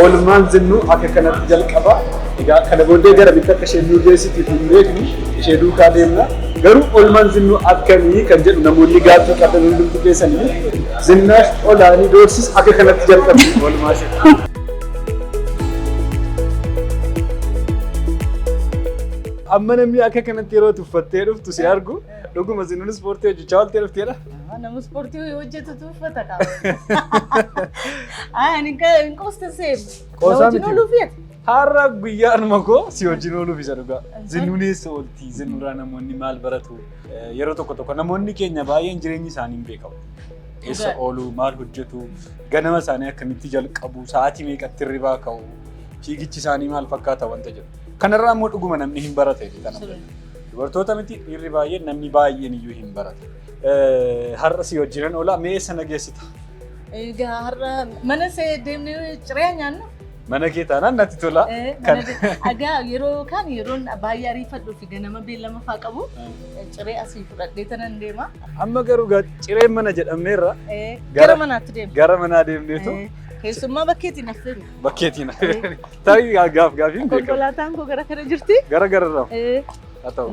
oolmaan zinnu akka kanatti jalqaba. Egaa kana booddee gara bitta akka ishee nu geessitu hin beeknu ishee duukaa deemna. Garuu oolmaan zinnu akkamii kan jedhu namoonni gaaffii qaban hundumti keessanii Zinnaash Olaanii doorsis akka kanatti jalqabdi oolmaa ishee. Amma namni akka kanatti yeroo tuffattee dhuftu si argu dhuguma zinnuun ispoortii hojjechaa waltee dhufteedha. Nama ispoortii hojjetu tuffata qaba. Ani hin qoostasee. Qoosaa miti. Wajjin ooluuf Har'a guyyaanuma koo si wajjin ooluuf isa dhugaa. Zinnuun eessa oolti? Zinnuurraa namoonni maal baratu? Yeroo tokko namoonni keenya baay'een jireenyi isaanii hin beekamu. Eessa oolu, maal hojjetu, ganama isaanii akkamitti jalqabu, sa'aatii meeqatti hirribaa ka'u, fiigichi isaanii maal fakkaata wanta jedhu. Kanarraa immoo dhuguma namni hin barate. Dubartoota miti dhiirri baay'een namni baay'een iyyuu hin barate. Har'a si wajjinan oolaa mee eessa na geessita? Egaa har'a mana see deemnee ciree nyaanna. Mana kee taanaan natti tola. Egaa yeroo kaan yeroon baay'ee ariifadhuu fi ganama beellama fa'aa qabu ciree asii fudhadhee tanan deema. Amma garuu cireen mana jedhameerra. Gara manaatti deemna. Gara manaa deemneetu. Keessummaa bakkeetiin affeerra. Bakkeetiin affeerra. Tarii gaafiin beekamu. Konkolaataan koo gara kana jirti. Gara irraa. Haa ta'u.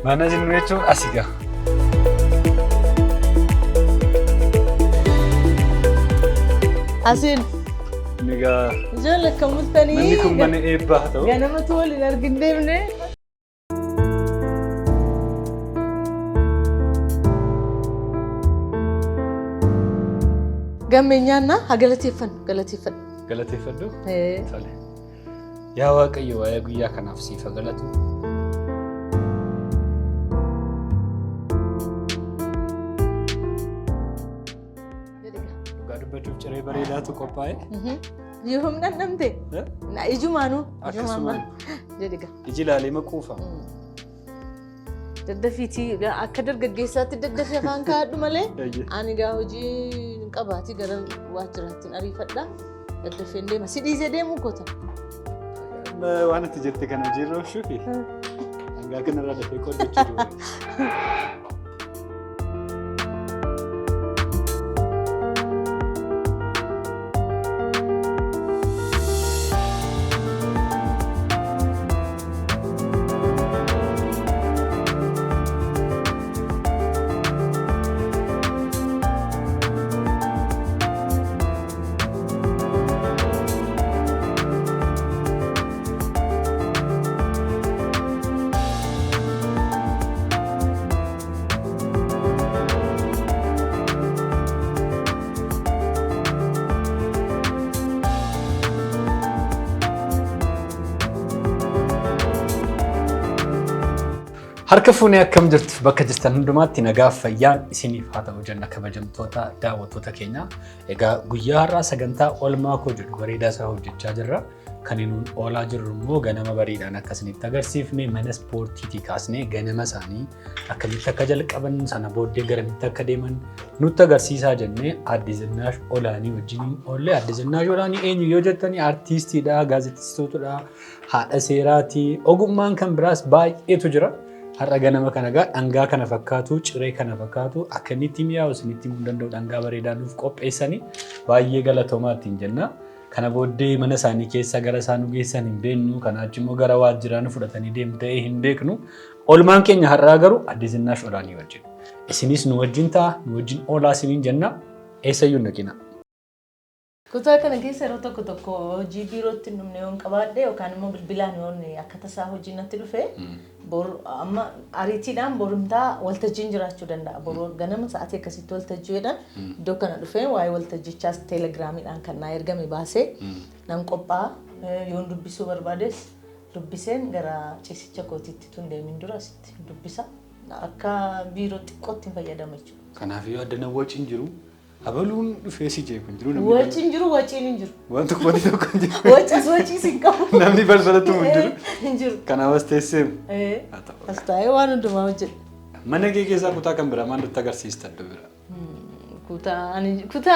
Mana zinnu jechuun asigaa. Asiin. Nigaa. Ijoollee akka mul'atanii. Manni kun mana eebbaa haa ta'u. Ganamatu waliin argin deemne. Gammee nyaanna haa galateeffadhu. Galateeffadhu? Tole. Yaa Waaqayyo waa'ee guyyaa kanaaf siif haa galatu. Dubbachuuf ciree bareedaatu qophaa'e. Yoo humnaan namte ijumaanuu jedhiga. Iji ilaalee maquufa. Daddafiitii akka dargaggeessaatti daddafee afaan kaa'adhu malee ani gaa hojii qabaati gara waajjiraattiin ariifadha. Daddafeen deema. Si dhiisee deemuu koota. Waan ati jette kana hojiirra oolchuufi hangaa kanarraa dafee qooddachuu duuba. Harka fuunee akkam jirtu bakka jirtan hundumaatti nagaaf fayyaan isiniif haa ta'u jenna kabajamtoota daawwattoota keenya. Egaa guyyaa har'aa sagantaa oolmaa koo jedhu bareedaa isaa hojjechaa jirra. Kan nuun oolaa jirru immoo ganama bareedaan akkasinitti agarsiifne mana ispoortiitii kaasnee ganama isaanii akkamitti akka jalqaban sana booddee garamitti akka deeman nutti agarsiisaa jennee Aadde Zinnaash Olaanii wajjin oolle. Aadde Zinnaash Olaanii eenyu yoo jettanii artiistiidha, gaazexeessituudha, haadha seeraati, ogummaan kan biraas baay'eetu jira. Har'a ganama kana dhangaa kana fakkaatu, ciree kana fakkaatu akkamitti mi'aawu isinitti himuu danda'u dhangaa bareedaa nuuf qopheessanii baay'ee galatoomaa ittiin jenna. Kana booddee mana isaanii keessa gara isaan geessan hin beeknu, kana achi immoo gara waajjiraan fudhatanii deemu ta'ee hin beeknu. Oolmaan keenya har'aa garuu Aadde Zinnaash Olaanii wajjin. Isinis nu wajjin ta'a, nu wajjin oolaa isiniin jenna. Eessayyuu hin dhaqina. Kutaa kana keessa yeroo tokko hojii biirootti numne yoon qabaadhe yookaan immoo bilbilaan yoon akka tasaa hojii natti dhufe amma ariitiidhaan borumtaa waltajjiin jiraachuu danda'a. Boroo ganama sa'aatii akkasitti waltajjii jedhan iddoo kana dhufee waa'ee waltajjichaas teelegiraamiidhaan kan naa ergame baasee nan qophaa'a yoon dubbisuu barbaades dubbiseen gara ciisicha kootiitti tun deemin dura asitti dubbisa. akka biiroo xiqqootti hin fayyadamu jechuudha. Kanaaf yoo adda nama waciin jiru abaluun dhufee si jeeku hin jiru. Waciin jiru waciin hin jiru. Waan tokko hin jiru. Waciis hin qabu. Namni balbalatu hin jiru. Hin jiru. Kanaaf as teessee. As taa'ee waan hundumaa hojjedha. Mana kee keessaa kutaa kan biraa maal nutti agarsiista adda biraa? Kutaa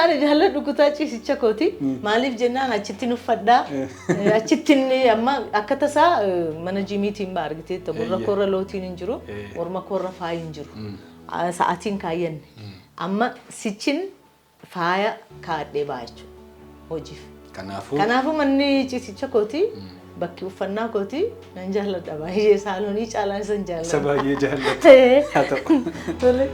ani jaalladhu kutaa ciisicha kooti. Maaliif jennaan achitti uffadhaa. Achitti amma akka tasaa mana jiimiitiin baa argitee gurra korra lootiin hin jiru. Morma korra faayi hin jiru. Sa'aatiin kaayyanne. Amma sichin faaya kaadhee baa jechuudha hojiif. Kanaafuu manni ciisicha kooti. Bakki uffannaa kooti nan jaalladha baay'ee saaloonii caalaan isan jaalladha. Isa baay'ee jaalladha. Haa ta'u. Tole.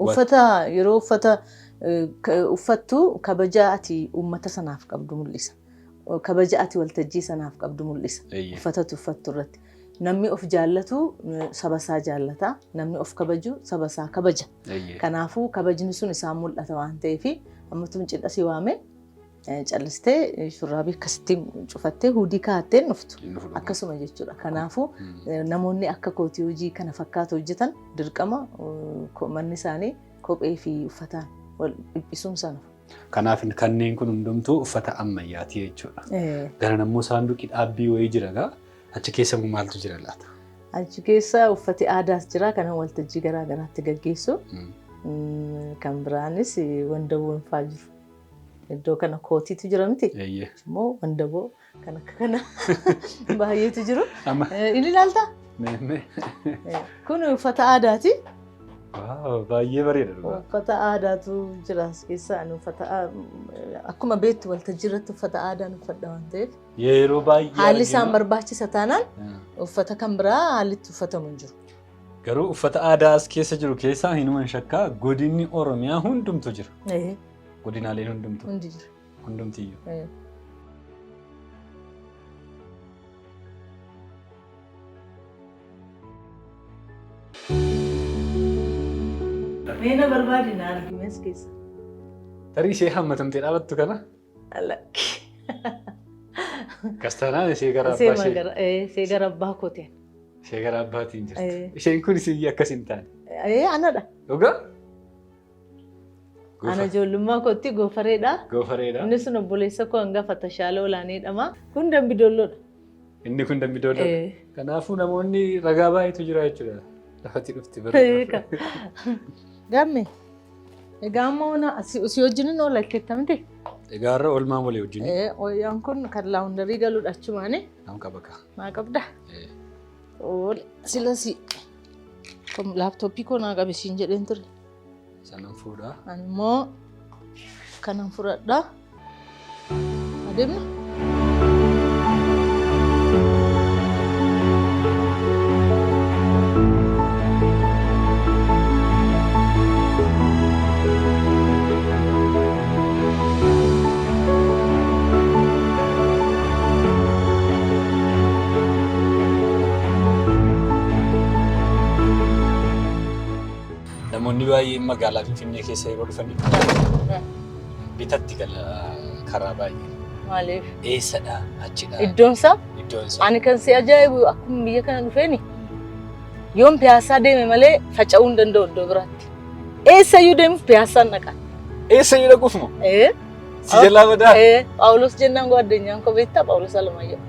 Uffata yeroo uffattu kabaja ati uummata sanaaf qabdu mul'isa. Kabaja ati waltajjii sanaaf qabdu mul'isa. Uffata uffattu irratti. Namni of jaallatu saba isaa jaallata. Namni of kabaju saba isaa kabaja. Kanaafuu kabajni sun isaan mul'ata waan ta'eef ammatuun cidha si waame callistee shurraabii akkasitti cufattee hudii kaa'attee dhuftu. Akkasuma jechuudha. Kanaafuu namoonni akka kootii hojii kana fakkaatu hojjetan dirqama manni isaanii kophee fi uffataan wal dhiphisuun sana. Kanaaf kanneen kun hundumtuu uffata ammayyaati jechuudha. Gara nammoo saanduqi dhaabbii wayii jira gaa achi keessa maaltu jira laata? Achi keessa uffati aadaas jira kan waltajjii garaa garaatti gaggeessu. Kan biraanis wandaboon fa'aa jiru. Iddoo kana kootiitu jira miti. Immoo wandaboo kan akka kana baay'eetu jiru. Inni ilaaltaa? Kun uffata aadaati. Baay'ee bareeda. Uffata aadaatu jira as keessaa uffata akkuma beektu waltajjii irratti uffata aadaan uffadha waan ta'eef. Yeroo baay'ee haalli isaan barbaachisa taanaan uffata kan biraa haallitti uffatamu hin jiru. Garuu uffata aadaa as keessa jiru keessaa hinuman shakkaa godinni Oromiyaa hundumtu jira. Godinaaleen hundumtu. Hundi jira. Hundumtiyyuu. Meena barbaadi na argimes keessa. Tarii ishee hammatamtee dhaabattu kana? Alakki. Kastanaan ishee gara abbaa ishee. Ishee gara abbaa kootiin. Ishee gara abbaatiin jirti. Isheen kun isii akkas hin taane. Anadha. Dhugaa? Ana ijoollummaa kootti goofareedha. Goofareedha. Inni sun obboleessa koo hangafa Tashaala Olaaneedhama. Kun Dambidoolloodha. Inni kun Dambidoolloodha. Kanaafuu namoonni ragaa baay'eetu jira jechuudha. Lafatti dhufti bara. Gamme. Egaa ammoo si wajjin oola jettamte. Egaa har'a oolmaa walii wajjin. Ooyaan kun kan laawundarii galuudha achumaani. Nam qaba ka. Maa qabda? Ool silasi. Laaptooppii koo naa qabisiin jedheen ture. Sanan fuudhaa. Ammoo kanan fudhadhaa. Adeemna. Namoonni baay'een magaalaa Finfinnee keessa yeroo dhufanii bitatti gala karaa baay'ee. Maaliif? Eessadha achidha. Iddoon isaa? Iddoon isaa. Ani kan si ajaa'ibu akkuma biyya kana dhufeeni yoon piyaasaa deeme malee faca'uu hin danda'u iddoo biraatti. Eessayyuu deemuuf piyaasaan dhaqa. Eessayyuu dhaquuf moo? Si jalaa badaa? Phaawulos jennaan goo addunyaan koo beektaa Phaawulos Alamaayyoo.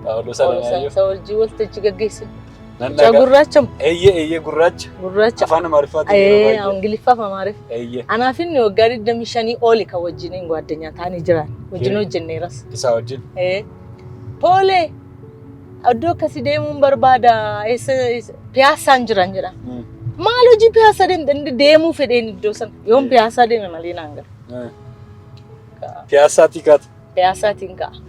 Phaawulos Alamaayyoo. Isa wajjin waltajjii gaggeessine. Cha gurraacha. Eeyyee gurraacha. Gurraacha. Afaan Amaariffaatiin. Ingiliffaaf Amaariff. Anaaf inni waggaa 25 oli kan wajjiniin goo addunyaa taa'anii jiran. Wajjin hojjenneeras. Isaa wajjin. Poolee. Iddoo akkasii deemuun barbaada. Piyaasaan jiran jedha. Maal hojii piyaasaa deemuu fedheen iddoo sana. Yoon piyaasaa deeme malee naan gara. Piyaasaatii kaata. Piyaasaatiin ka'a.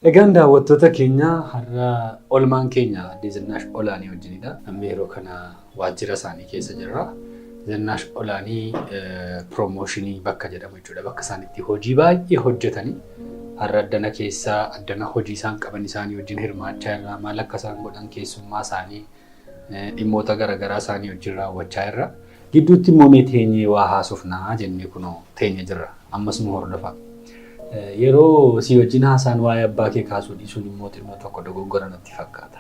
Egaan daawwattoota keenya har'a olmaan keenya Zinaash Olaanii wajjinidha. Amma yeroo kana waajjira isaanii keessa jirra. Zinaash Olaanii piroomooshinii bakka jedhamu jechuudha. Bakka isaan itti hojii baay'ee hojjetanii har'a addana keessaa addana hojii isaan qaban isaanii wajjin hirmaachaa irraa maal akka isaan godhan keessummaa isaanii dhimmoota garaagaraa isaanii wajjin raawwachaa irra. Gidduutti immoo mee teenyee waa haasofnaa jennee kunoo teenye jirra. Ammas nu hordofaa. Yeroo si wajjin haasaan waa'ee abbaa kee kaasuu dhiisuun immoo xinnoo tokko dogoggora natti fakkaata.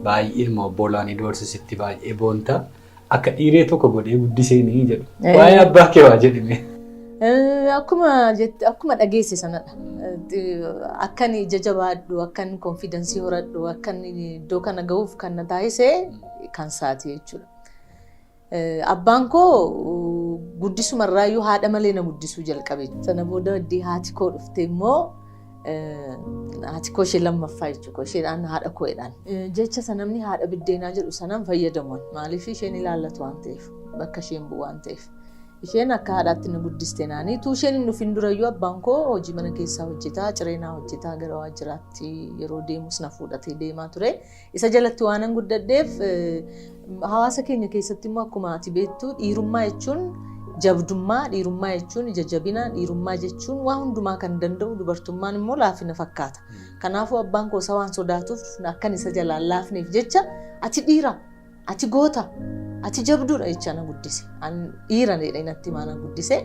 Baay'ee immoo Boolaanii doorsisitti baay'ee boonta. Akka dhiiree tokko godhee guddisee ni jedhu. Waa'ee abbaa kee waa jedhime. Akkuma dhageesse sanadha. Akkan ija jabaadhu, akkan konfidensii horadhu, akkan iddoo kana gahuuf kan na taasise kan saati jechuudha. Abbaan koo guddisumarraayyuu haadha malee na guddisuu jalqabe. Sana booda waddii haati koo dhufte immoo haati koo ishee lammaffaa jechuudha. Isheedhaan haadha koodhaan. Jecha sanamni haadha biddeenaa jedhu sanaan fayyadamuun maaliif isheen ilaallatu waan ta'eef bakka isheen bu'u waan ta'eef. Isheen akka haadhaatti na guddiste naanii tuu isheen hin dhufin durayyuu abbaan koo hojii mana keessaa hojjetaa, cireenaa hojjetaa gara waajjiraatti yeroo deemus na fuudhatee deemaa ture. Isa jalatti waan an guddadheef hawaasa keenya keessatti immoo akkuma ati beektu dhiirummaa jechuun jabdummaa, dhiirummaa jechuun ija jabina, dhiirummaa jechuun waan hundumaa kan danda'u, dubartummaan immoo laafina fakkaata. Kanaafuu abbaan koo isa waan sodaatuuf akkan isa jalaan laafneef jecha ati dhiira, ati goota, ati jabduudha jecha na guddise. Dhiira dheedha inatti maana guddise.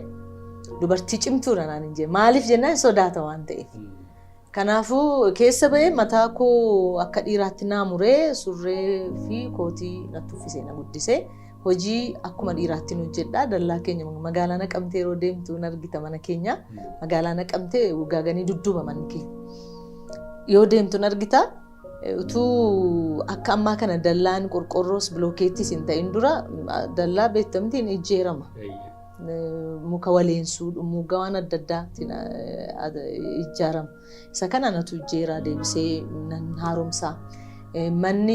Dubartii cimtuudha naan hin jee. Maaliif jennaan sodaata waan ta'eef. Kanaafuu keessa ba'ee mataa koo akka dhiiraatti naa muree surree fi kootii natti uffisee na guddise. Hojii akkuma dhiiraatti nu hojjedha. Dallaa keenya magaalaa Naqamtee yeroo deemtu hin argita mana keenya. Magaalaa Naqamtee ugaaganii dudduuba manni keenya. Yoo deemtu hin argita. Utuu akka ammaa kana dallaan qorqorroos bilookeettis hin ta'in dura dallaa beektamtiin ijjeerama. Muka waleensuu, muka waan adda addaatiin ijjaarama. Isa kana natu ijjeeraa deebisee nan haaromsaa. Manni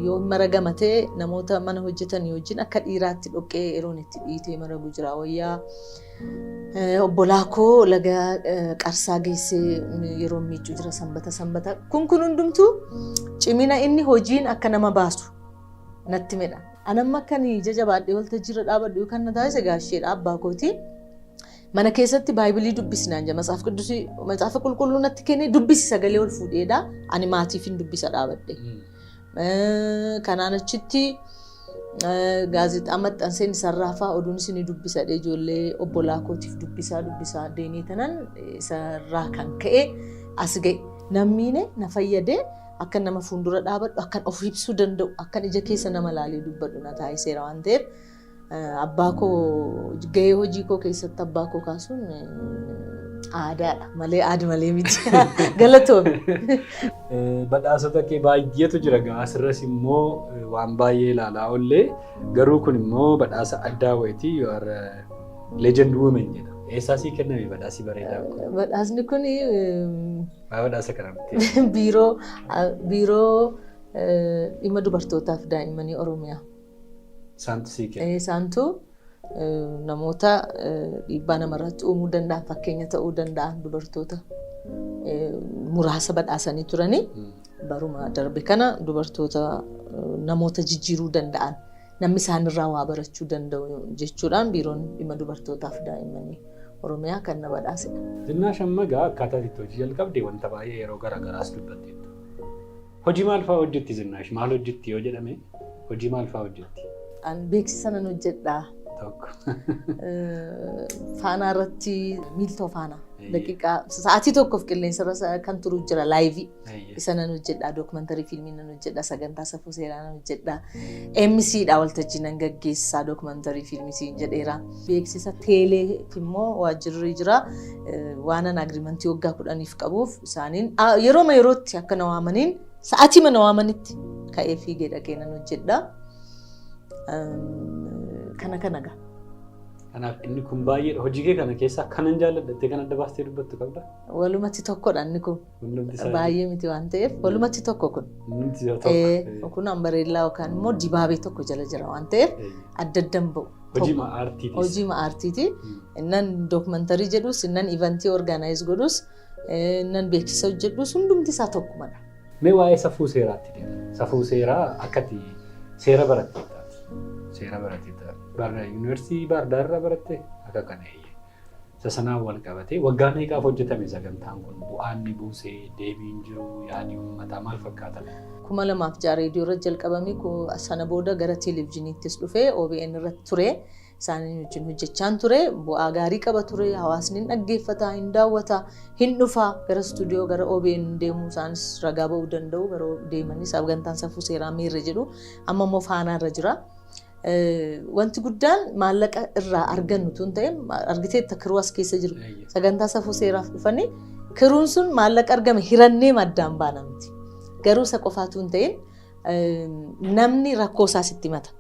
yoo maragamatee namoota mana hojjetan wajjin akka dhiiraatti dhoqqee yeroon itti dhiitee maragu jira wayyaa. Obbolaa koo laga qarsaa geessee yeroo miicuu jira sanbata. Kun hundumtuu cimina inni hojiin akka nama baasu natti medha. Anamma akkan ija jabaadhee waltajjiirra dhaabadhu kan na taasise gaasheedha abbaa kooti. Mana keessatti Baayibilii dubbisnaan jira. Macaafa qulqulluu natti kennee dubbisi sagalee ol fuudheedha. Ani maatiif hin dubbisa dhaabadhe. Kanaan achitti gaazexaa maxxanseen sarraafaa oduun isin dubbisa ijoollee obbolaa kootiif dubbisaa deemee tanan sarraa kan ka'e as ga'e. Namni na fayyade akka nama fuuldura dhaabadhu akka of ibsuu danda'u akka ija keessa nama laalee dubbadhu na taasiseera waan ta'eef abbaa koo gahee hojii koo keessatti abbaa koo kaasuun aadaadha malee aadi malee miti galatoome. Badhaasota kee baay'eetu jira asirras immoo waan baay'ee ilaalaa oollee garuu kun immoo badhaasa addaa wayitii yoo legend women jedha. Eessaa sii kenname badhaasi bareedaa kun? Badhaasni kun badhaasa kanatti biiroo dhimma dubartootaaf daa'immanii Oromiyaa. Saantu sii kenne? Saantu namoota dhiibbaa namarratti uumuu danda'an fakkeenya ta'uu danda'an dubartoota muraasa badhaasanii turanii baruma darbe kana dubartoota namoota jijjiiruu danda'an namni isaanirraa waa barachuu danda'u jechuudhaan biiroon dhimma dubartootaaf daa'immanii Oromiyaa kan na badhaasedha. Zinaash amma gaa akkaataa itti hojii jalqabde wanta baay'ee yeroo garaagaraas dubbatteettu. Hojii maal fa'aa hojjetti Zinaash? Maal hojjetti yoo jedhame hojii maal fa'aa hojjetti? Beeksisa nan hojjedha. Faanaa irratti miiltoo faanaa daqiiqaa sa'aatii tokkoof qilleensarra kan turu jira laayivii isa nan hojjedha dookumantarii fiilmii nan hojjedha sagantaa safuu seeraa nan hojjedha MCdha waltajjii nan gaggeessaa dookumantarii fiilmii siin jedheera beeksisa teelee immoo waajjirri jira waanan agriimentii waggaa 10 qabuuf isaaniin yerootti akka na waamaniin sa'aatii mana waamanitti ka'ee fiigee dhaqee nan hojjedha. Kana gaa. Kanaaf inni kun baay'ee hojii kee kana keessaa kanan jaalladhattee kan adda baastee dubbattu qabda? Walumatti tokkodha inni kun. Baay'ee miti waan ta'eef walumatti tokko kun. Kun ambareellaa yookaan immoo dibaabee tokko jala jira waan ta'eef adda addan ba'u. Hojii ma'aartiiti. Innan dookumantarii jedhus innan ivantii orgaanaayiz godhus nan beeksisa hojjedhus hundumti isaa tokkumadha. Mee waa'ee safuu seeraatti deema. Safuu seeraa akkati seera baratteetta. Seera baratteetta. Yuunivarsiitii Baardaarraa baratte akka kana eeyyee. Isa sanaan wal qabatee waggaa meeqaaf hojjetame sagantaan kun bu'aan ni buusee deebiin jiru yaadii uummataa maal fakkaatan? 2006 reediyoo irra jalqabamee sana booda gara televezyiiniittis dhufee OBN irratti ture. Isaanii wajjin hojjechaan ture. Bu'aa gaarii qaba ture. Hawaasni dhaggeeffata, hin daawwata, hin dhufa gara stuudiyoo gara OBN deemuu isaanis ragaa ba'uu danda'u. Gara deemanis sagantaan safuu seeraa miirra jedhu amma immoo faanaarra jira. Wanti guddaan maallaqa irraa argannu tun ta'e argiteetta kiruu as keessa jiru. Sagantaa safuu seeraaf dhufanii kiruun sun maallaqa argame hirannee maddaan baana miti. Garuu isa qofaatu hin ta'in namni rakkoo isaa sitti mata.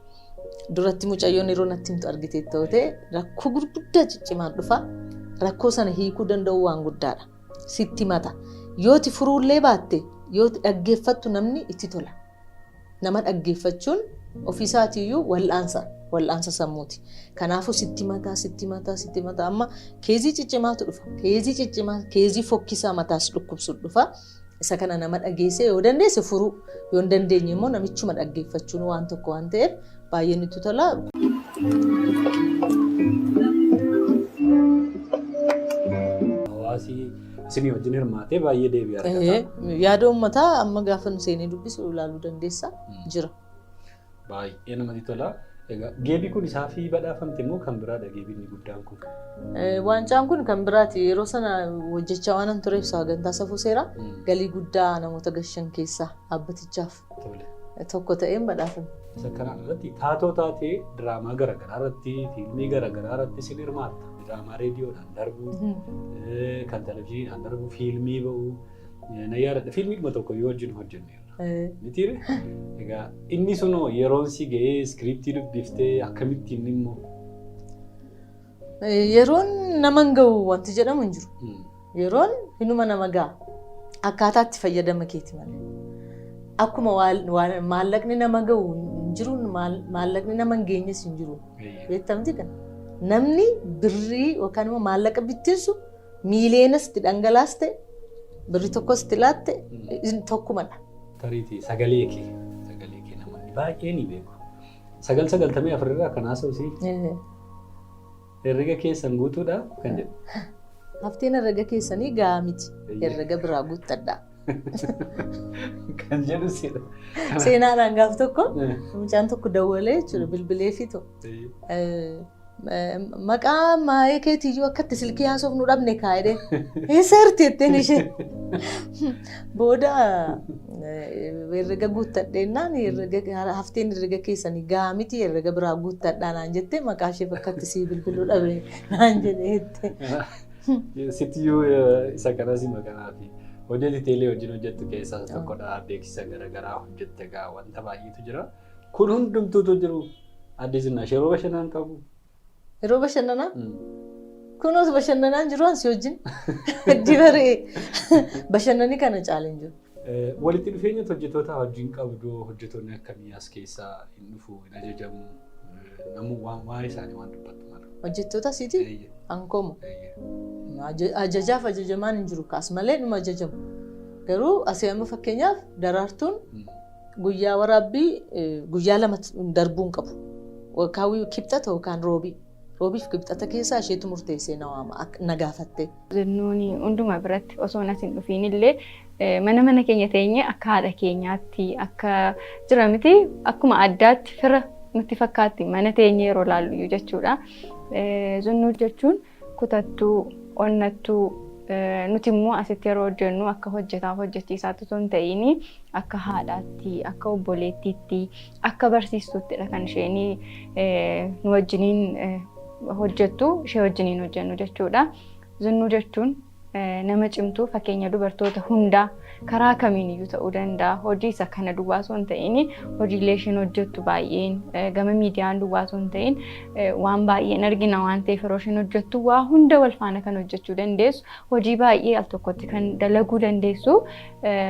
Duratti mucayyoon yeroo natti himtu argiteetta yoo ta'e rakkoo gurguddaa ciccimaan dhufa. Rakkoo sana hiikuu danda'u waan guddaadha. Sitti mata. Yooti furuullee baatte yooti dhaggeeffattu namni itti tola. Nama dhaggeeffachuun ofiisaatiiyyuu wal'aansa sammuuti. Kanaafuu sitti mataa amma keezii ciccimaatu dhufa. Keezii fokkisaa mataas dhukkubsu dhufa. Isa kana nama dhageessee yoo dandeesse furuu yoo hin dandeenye immoo namichuma dhaggeeffachuun waan tokko waan ta'eef baay'ee nutti tola. Hawaasi isinii wajjin hirmaatee baay'ee deebii argata. Yaada uummataa amma gaafa nu seenee dubbisu ilaaluu dandeessa jira. Baay'ee namatti tola. Egaa geebii kun isaa fi badhaafamte immoo kan biraadha geebiin guddaan kun. Waancaan kun kan biraati. Yeroo sana hojjechaa waan tureef sagantaa safuu seeraa galii guddaa namoota gashan keessaa dhaabbatichaaf tokko ta'een badhaafame. Isa kana irratti taatoo taatee diraamaa garaagaraa irratti fiilmii garaagaraa irratti isin hirmaatta. Diraamaa reediyoodhaan darbu, kan televezyiiniidhaan darbu, fiilmii ba'u. Na yaadadha fiilmii tokko yoo wajjin hojjenneerra. Mitiire? Egaa inni sunoo yeroon si ga'ee iskiriiptii dubbiftee akkamitti inni immoo? Yeroon nama hin ga'u wanti jedhamu hin jiru. Yeroon hinuma nama ga'a. Akkaataa itti fayyadama keeti malee. Akkuma maallaqni nama ga'u hin jiru maallaqni nama hin geenyes hin jiru. Beektamti kana. Namni birrii yookaan immoo maallaqa bittinsu miiliyeenas itti dhangalaas ta'e birri tokkos itti laatte tokkumadha. Tariitii sagalee kee namoonni baay'ee ni beeku. 994 irraa kan haasa'usi. Herrega keessan guutuudha kan jedhu. Hafteen herrega keessanii gahaa miti. Herrega biraa guuttadha. Kan jedhu seera. Seenaadhaan gaaf tokko mucaan tokko dawwalee jechuudha bilbilee fito. Maqaa maayee keetiyyuu akkatti silkii haasofnu nu dhabne kaa'edhe. Eessarti jetteen ishee. Booda herrega guuttadheennaan hafteen herrega keessanii gahaa miti herrega biraa guuttadhaa naan jettee maqaa ishee akkatti sii bilbiluu dhabe naan jedhee jette. Sitiyyuu isa kanas maqanaafi hojii teelee wajjin hojjettu keessaa tokkodha. Beeksisa garaagaraa hojjette egaa wanta baay'eetu jira. Kun hundumtuutu jiru. Addee Zinaash yeroo bashannaan qabu. Yeroo bashannanaa? Kunuus bashannanaan jiru ansi wajjin. Dibaree bashannanii kana caaleen jiru. Walitti dhufeenya hojjettoota wajjin qabdu hojjettoonni akkamii as keessaa hin dhufu hin ajajamu namuu waa'ee isaanii waan dubbattu mala. Hojjettoota asiiti? Ankoomo. Ajajaaf ajajamaan hin jiru kaas malee dhuma ajajamu. Garuu asii amma fakkeenyaaf daraartuun guyyaa waraabbii guyyaa lama darbuu hin qabu. Kaawwii kibxata yookaan roobii. Roobiif kibxata keessaa isheetu murteessee na gaafatte. Nuuni hunduma biratti osoo nas hin dhufiin illee mana keenya teenyee akka haadha keenyaatti akka jira miti akkuma addaatti fira nutti fakkaatti mana teenyee yeroo laallu jechuudha. Zunnuu jechuun kutattuu, onnattuu nuti immoo asitti yeroo hojjennu akka hojjetaaf hojjechiisaatu osoo hin ta'in akka haadhaatti, akka obboleettiitti, akka barsiistuuttidha kan isheen nu wajjiniin hojjettu ishee wajjiniin hojjennu jechuudha. Zunnuu jechuun nama cimtuu fakkeenya dubartoota hundaa karaa kamiiniyyuu ta'uu danda'a. Hojii isa kana duwwaa osoo hin ta'in hojiilee isheen hojjettu baay'een gama miidiyaan duwwaa osoo hin ta'in waan baay'een argina waan ta'eef yeroo isheen hojjettu waa hunda wal faana kan hojjechuu dandeessu hojii baay'ee al tokkotti kan dalaguu dandeessu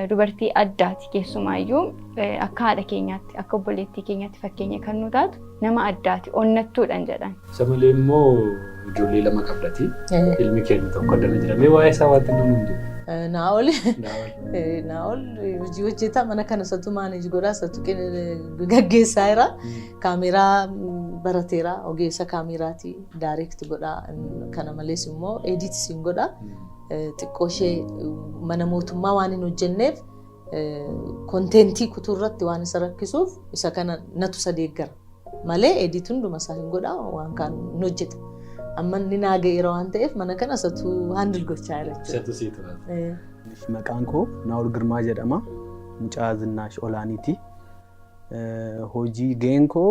dubartii addaati keessumaayyuu akka haadha keenyaatti akka obboleettii keenyaatti fakkeenya kan nu taatu nama addaati onnattuudhaan jedhan. Isa malee immoo ijoollee lama qabdati ilmi keenya tokko addana jira. Mee waa'ee isaa waanti nuun hin jiru. Naa'ol hojii hojjetaa mana kana satu maaneej godhaa satu gaggeessaa jira. Kaameraa barateera ogeessa kaameraati daayireekti godhaa. Kana malees immoo eediitisiin godhaa. Xiqqoo ishee mana mootummaa waan hin hojjenneef konteentii kutuu irratti waan isa rakkisuuf isa kana natu isa deeggara. Malee eediit hunduma isaa hin godhaa waan kaan hin hojjeta. Amma inni naaga'eera waan ta'eef mana kana satu handil gochaa jira jechuudha. Maqaan koo Naa'ol Girmaa jedhama. Mucaa Zinnaash Olaaniiti. Hojii ga'een koo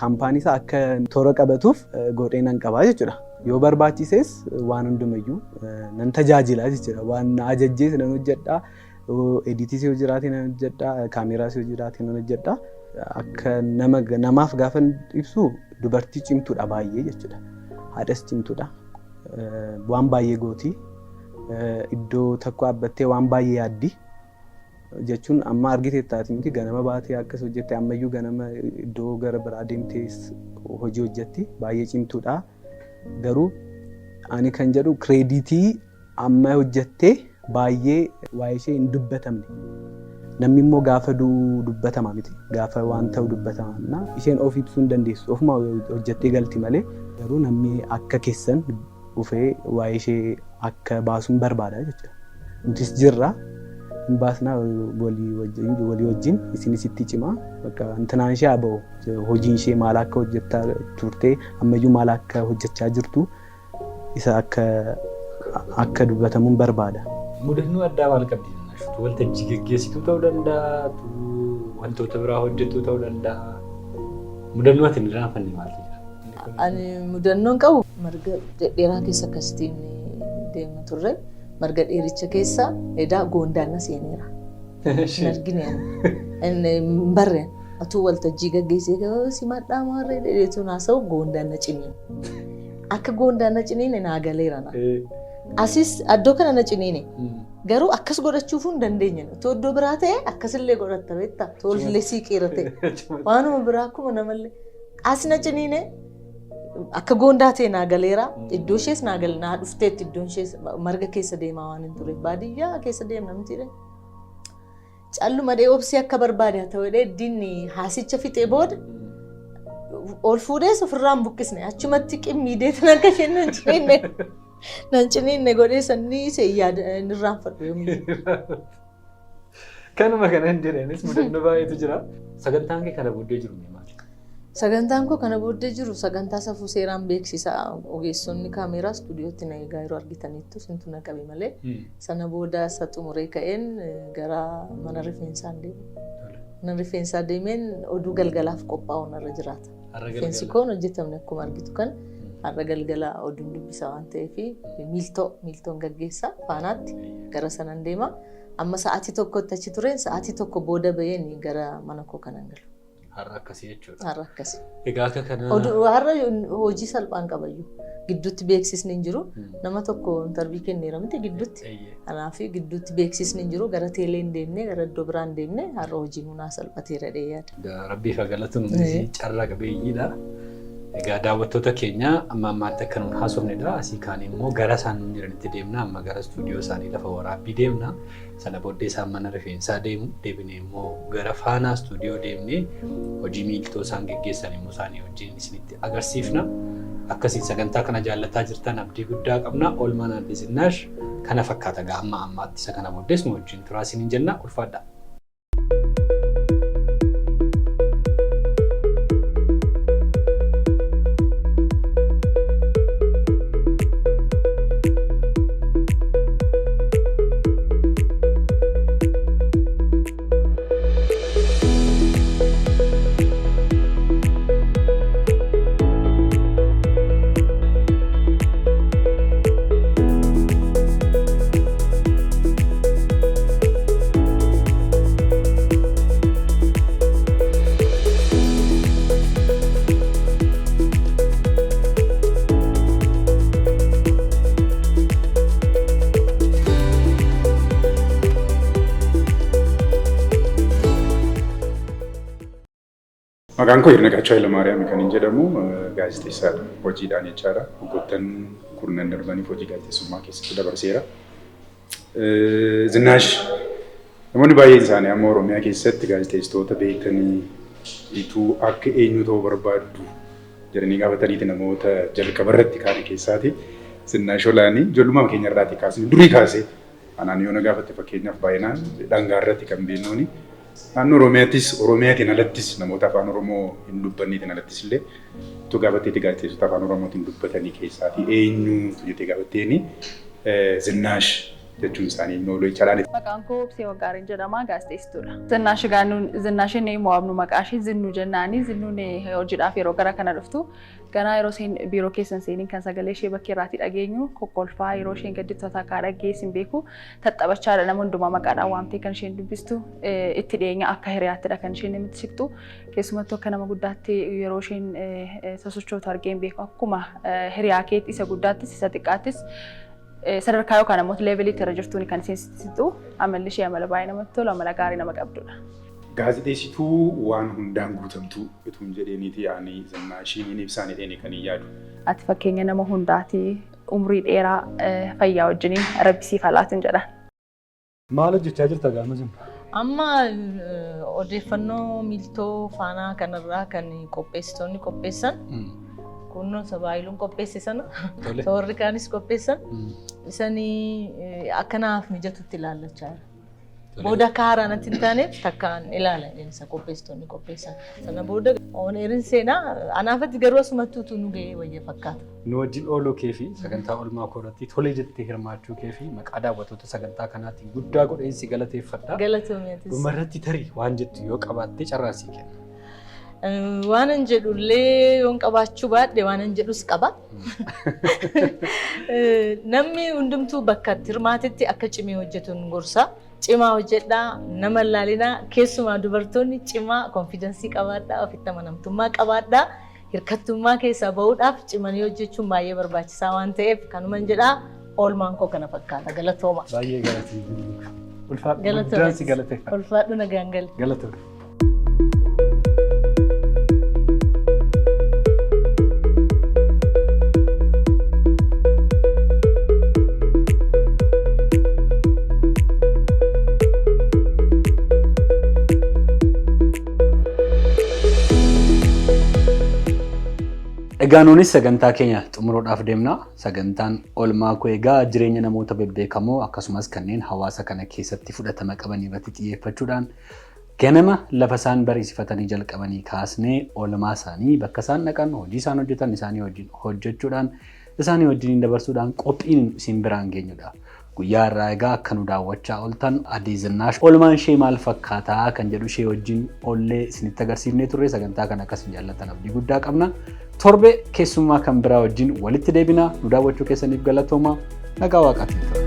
kaampaanii isaa akka toora qabatuuf godhee nan qabaa jechuudha. Yoo barbaachises waan hundumayyuu nan tajaajila jechuudha. Waan na ajajjees nan hojjedhaa. Ediitis yoo jiraate nan hojjedhaa. Kaameraas yoo jiraate nan hojjedhaa. Akka namaaf gaafa ibsu dubartii cimtuudha baay'ee jechuudha. Haadhas cimtuudha. Waan baay'ee gooti. Iddoo tokko dhaabbattee waan baay'ee yaaddi. Jechuun amma argitee taati miti ganama baatee akkas hojjette ammayyuu ganama iddoo gara biraa deemtee hojii hojjetti baay'ee cimtuudha. Garuu ani kan jedhu kireeditii amma hojjettee baay'ee waa'ee ishee hin dubbatamne. Namni immoo gaafa dubbatama miti. Gaafa waan ta'u dubbatama. Isheen of ibsuu hin dandeessu. Ofuma hojjettee galti malee garuu namni akka keessan dhufee waa'ee ishee akka baasuun barbaada jechuudha. Nutis jirra. Baasnaa walii wajjin isinis itti cimaa bakka antanaan ishee aba'u hojiin ishee maal akka hojjettaa turte ammayyuu maal akka hojjechaa jirtu isa akka dubbatamuun barbaada. Mudannoo addaa maal qabdi? Waltajjii gaggeessituu ta'uu danda'a, wantoota biraa hojjetuu ta'uu danda'a. Mudannoo ati hin raafanne maal jedha? Ani mudannoon qabu marga dheeraa keessa akkasitiin deemaa turre. Marga dheericha keessa edaa goondaana seeneera. Nargineen barreen atuu waltajjii gaggeessee simadhaa maarree dheedeetu naasa'u goondaana ciniin. Akka goondaana ciniin naa galeera na. Asis addoo kana na ciniine. Garuu akkas godhachuuf hin dandeenye. Too iddoo biraa ta'e akkasillee godhatta beektaa. Tollee siiqeera ta'e. Waanuma biraa akkuma namallee. As na ciniine. Akka goondaa ta'e naa galeera. Iddoo ishees naa dhufteetti iddoon ishees marga keessa deemaa waan hin ture. Baadiyyaa keessa deemna mitiidha. Calluma dhee obsee akka barbaade haa ta'u dinni haasicha fixee booda ol fuudhees ofirraan buqqisne. Achumatti qimmiideetu akka isheen nan ciniinne. Nan ciniinne godhee sannii ishee yaada irraanfadhu yommuu. Kanuma kana hin jireenis mudannoo baay'eetu jira. Sagantaan kee kana booddee jiru maali? Sagantaan koo kana booddee jiru sagantaa safuu seeraan beeksisa ogeessonni kaameraa istuudiyootti na eegaa yeroo argitaniittu sintu na qabe malee sana booda isa xumuree ka'een gara mana rifeensaa deemu. Mana rifeensaa deemeen oduu galgalaaf qophaa'u narra jiraata. Rifeensi koon hojjetamne akkuma argitu kan har'a galgala oduun dubbisa waan ta'eef miiltoon gaggeessaa faanaatti gara sanan deema. Amma sa'aatii tokkotti achi tureen sa'aatii tokko booda baheen gara mana koo kanan galu. Har'a akkasii jechuudha. Har'a akkasii. Egaa akka kana. Har'a hojii salphaan qabayyuu. Gidduutti beeksisni hin jiru. Nama tokko intarvii kenneera miti gidduutti. Kanaaf gidduutti beeksisni hin jiru. Gara teelee hin deemne, gara iddoo biraa hin deemne har'a hojii munaa salphateera yaada. Rabbiif galatuun carraa qabeeyyiidha. Egaa daawwattoota keenya amma ammaatti akka nuun haasofnedha. Asii kaan immoo gara isaan jiranitti deemna. Amma gara istuudiyoo isaanii lafa waraabbii deemna. Sana booddee isaan mana rifeensaa deemu. Deebinee immoo gara faanaa istuudiyoo deemnee hojii miiltoo isaan geggeessan immoo isaanii wajjin isinitti agarsiifna. Akkasiin sagantaa kana jaallataa jirtan abdii guddaa qabna. Oolmaan Aadde Zinnaash kana fakkaata gaa amma ammaatti isa kana booddees nu wajjin turaa isiniin jenna. Ulfaadhaa. Maqaan koo Hirnaqachaa Hayilamaariyaam kan hin jedhamu gaazexeessaadha. Hojiidhaan jechaadha. Waggoottan kurnan darbaniif hojii gaazexeessummaa keessatti dabarseera. Zinaash namoonni baay'een isaanii amma Oromiyaa keessatti gaazexeessitoota beektanii ituu akka eenyu ta'uu barbaaddu jedhanii gaafataniiti namoota jalqaba irratti kaane keessaati. Zinaash Olaanii ijoollummaa keenya irraati kaasanii durii kaasee anaan yoo na gaafatte fakkeenyaaf baay'inaan dhangaa irratti kan beeknuuni. Naannoo Oromiyaatiin alattis namoota afaan Oromoo hin dubbanneetiin alattis illee ituu gaafatteeti gaazexeessitoota afaan Oromootiin dubbatanii keessaati eenyutu jettee gaafatteeni Zinaash jechuun isaanii nooluu ichaadhaan. Maqaan koo Obsee Waggaariin jedhama gaazexeessituudha. Zinnaashin mo'amnu maqaa ishee Zinnuu jennaani. Zinnuun hojiidhaaf yeroo gara kana dhuftu ganaa yeroo isheen biiroo keessan seeniin kan sagalee ishee bakka irraatii dhageenyu kokkolfaa yeroo isheen gaddiftoota akka dhageessin beeku taxxabachaadha nama hundumaa maqaadhaan waamtee kan isheen dubbistu itti dhiyeenya akka hiriyaattidha kan isheen namitti siqtu keessumattuu akka nama guddaatti yeroo isheen sosochootu argeen beeku akkuma hiriyaa keetti isa guddaattis isa xiqqaattis sadarkaa yookaan ammoo leeveliitti irra jirtuun kan isheen siqtu amalli ishee amala baay'ee namatti tolu amala gaarii nama qabdudha. Gaazexeessituu waan hundaan guutamtu ituun jedheeniiti ani Zinnaashiin ibsaan jedheeni kan hin yaadu. Ati fakkeenya nama hundaati umrii dheeraa fayyaa wajjiniin rabbisiif halaatin jedha. Maal hojjechaa jirta gaama Zinnu? Amma odeeffannoo miiltoo faanaa kanarraa kan qopheessitoonni qopheessan kunnoon sabaayiluun qopheesse sana warri kaanis qopheessan isanii akkanaaf mijatutti ilaallachaa jira. Booda kaara natti hin taaneef takkaan ilaala isa qopheessitoonni qopheessan. Sana booda ooneerin seenaa anaafatti garuu asumattuutu nu ga'ee wayya fakkaata. Nu wajjin ooluu kee fi sagantaa oolmaa koorratti tolee jettee hirmaachuu kee fi maqaa daawwattoota sagantaa kanaatiin guddaa godheensi galateeffadha. Galatoomiyatis. Dhumarratti tarii waan jettu yoo qabaatte carraasii kenna. Waan hin jedhullee yoon qabaachuu baadhe waan hin jedhus qaba. Namni hundumtuu bakka itti hirmaatetti akka cimee hojjetuun gorsa. Cimaa hojjedhaa nama laalinaa keessumaa dubartoonni cimaa konfiidensii qabaadhaa ofitti amanamtummaa qabaadhaa hirkattummaa keessaa bahuudhaaf cimanii hojjechuun baay'ee barbaachisaa waan ta'eef kanuman jedhaa oolmaan koo kana fakkaata galatooma. Baay'ee galatooma. Ulfaadhu nagaan gali. Galatooma. Eegaanuunis sagantaa keenya xumuruudhaaf deemna. Sagantaan oolmaa koo egaa jireenya namoota bebbeekamoo akkasumas kanneen hawaasa kana keessatti fudhatama qaban irratti xiyyeeffachuudhaan ganama lafa isaan barsiifatanii jalqabanii kaasnee oolmaa isaanii bakka isaan dhaqan hojii isaan hojjetan isaanii wajjin hojjechuudhaan isaanii wajjin dabarsuudhaan qophiin isin biraan geenyudha. Guyyaa irraa egaa akka nu daawwachaa ooltan Adii Zinnaash oolmaan ishee maal fakkaataa kan jedhu ishee wajjin oollee isinitti agarsiifnee turre sagantaa kana akkasiin jaallattan abdii guddaa qabna. Torbe keessummaa kan biraa wajjin walitti deebina nu daawwachuu keessaniif galatooma nagaa waaqaatiin.